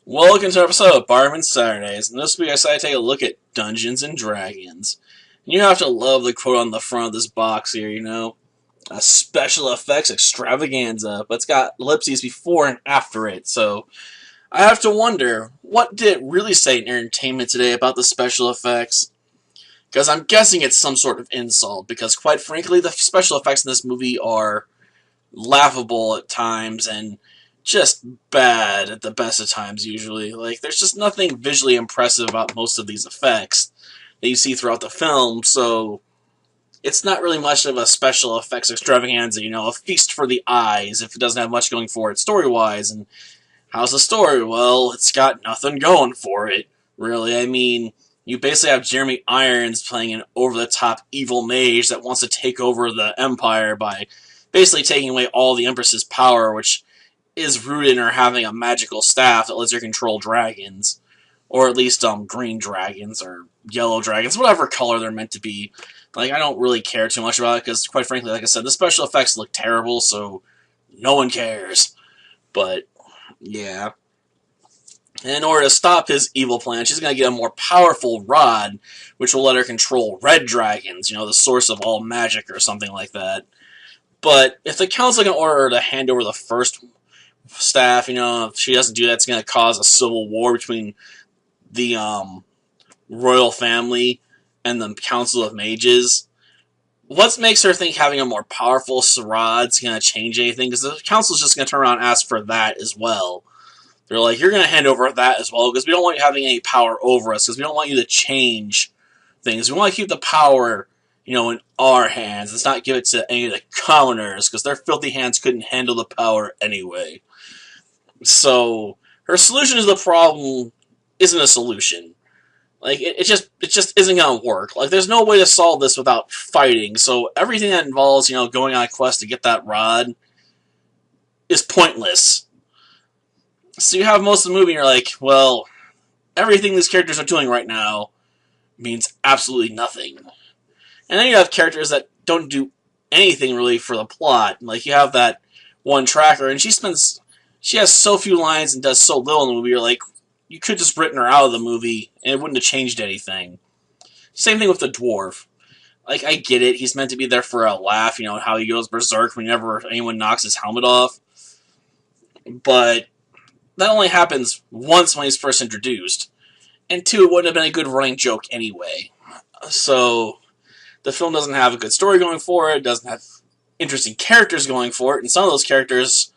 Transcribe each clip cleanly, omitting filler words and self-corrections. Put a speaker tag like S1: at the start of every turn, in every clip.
S1: Welcome to an episode of Barman Saturdays, and this week I decided to take a look at Dungeons and Dragons. And you have to love the quote on the front of this box here, a special effects extravaganza, but it's got ellipses before and after it, so I have to wonder, what did it really say in Entertainment Today about the special effects? Because I'm guessing it's some sort of insult, because quite frankly, the special effects in this movie are laughable at times, and just bad at the best of times, usually. Like, there's just nothing visually impressive about most of these effects that you see throughout the film, so it's not really much of a special effects extravaganza, a feast for the eyes if it doesn't have much going for it story-wise. And how's the story? Well, it's got nothing going for it, really. I mean, you basically have Jeremy Irons playing an over-the-top evil mage that wants to take over the Empire by basically taking away all the Empress's power, which is rooted in her having a magical staff that lets her control dragons. Or at least green dragons or yellow dragons, whatever color they're meant to be. Like, I don't really care too much about it because, quite frankly, like I said, the special effects look terrible, so no one cares. But, yeah. And in order to stop his evil plan, she's going to get a more powerful rod, which will let her control red dragons, the source of all magic or something like that. But if the council can order her to hand over the first staff, if she doesn't do that, it's going to cause a civil war between the royal family and the Council of Mages. What makes her think having a more powerful Sarad's going to change anything? Because the council's just going to turn around and ask for that as well. They're like, you're going to hand over that as well, because we don't want you having any power over us, because we don't want you to change things. We want to keep the power, in our hands. Let's not give it to any of the commoners, because their filthy hands couldn't handle the power anyway. So, her solution to the problem isn't a solution. Like, it just isn't gonna work. Like, there's no way to solve this without fighting, so everything that involves, going on a quest to get that rod is pointless. So you have most of the movie and you're like, well, everything these characters are doing right now means absolutely nothing. And then you have characters that don't do anything really for the plot. Like, you have that one tracker, and she has so few lines and does so little in the movie, you're like, you could just written her out of the movie, and it wouldn't have changed anything. Same thing with the dwarf. Like, I get it, he's meant to be there for a laugh, how he goes berserk whenever anyone knocks his helmet off. But that only happens once when he's first introduced. And two, it wouldn't have been a good running joke anyway. So, the film doesn't have a good story going for it, doesn't have interesting characters going for it, and some of those characters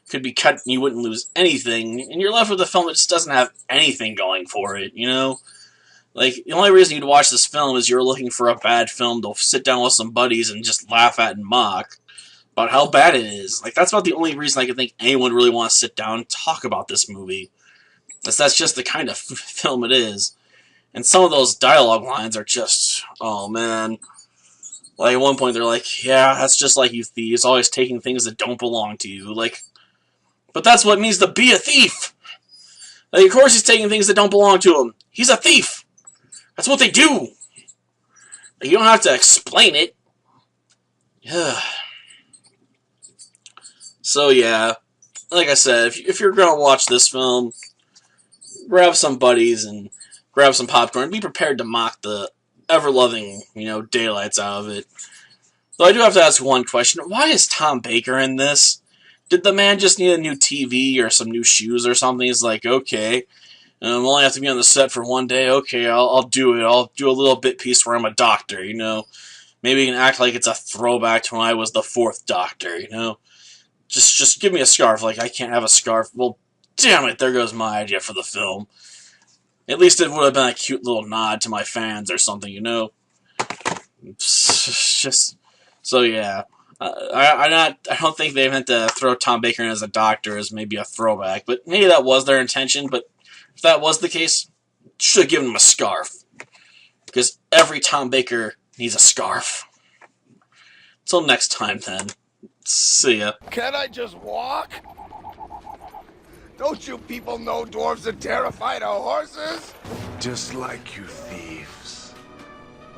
S1: could be cut and you wouldn't lose anything, and you're left with a film that just doesn't have anything going for it, Like, the only reason you'd watch this film is you're looking for a bad film to sit down with some buddies and just laugh at and mock about how bad it is. Like, that's about the only reason I can think anyone would really want to sit down and talk about this movie. That's just the kind of film it is. And some of those dialogue lines are just, oh man. Like, at one point they're like, yeah, that's just like you thieves, always taking things that don't belong to you. Like, but that's what it means to be a thief. Like, of course he's taking things that don't belong to him. He's a thief. That's what they do. Like, you don't have to explain it. So, yeah. Like I said, if you're going to watch this film, grab some buddies and grab some popcorn. Be prepared to mock the ever-loving, daylights out of it. Though I do have to ask one question. Why is Tom Baker in this? Did the man just need a new TV or some new shoes or something? He's like, okay, I only have to be on the set for one day. Okay, I'll do it. I'll do a little bit piece where I'm a doctor, Maybe you can act like it's a throwback to when I was the fourth Doctor, Just give me a scarf. Like, I can't have a scarf. Well, damn it, there goes my idea for the film. At least it would have been a cute little nod to my fans or something, Just, so yeah. I don't think they meant to throw Tom Baker in as a doctor as maybe a throwback, but maybe that was their intention. But if that was the case, should have given him a scarf, because every Tom Baker needs a scarf. Until next time, then. See ya.
S2: Can't I just walk? Don't you people know dwarves are terrified of horses?
S3: Just like you thieves.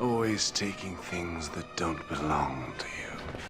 S3: Always taking things that don't belong to you.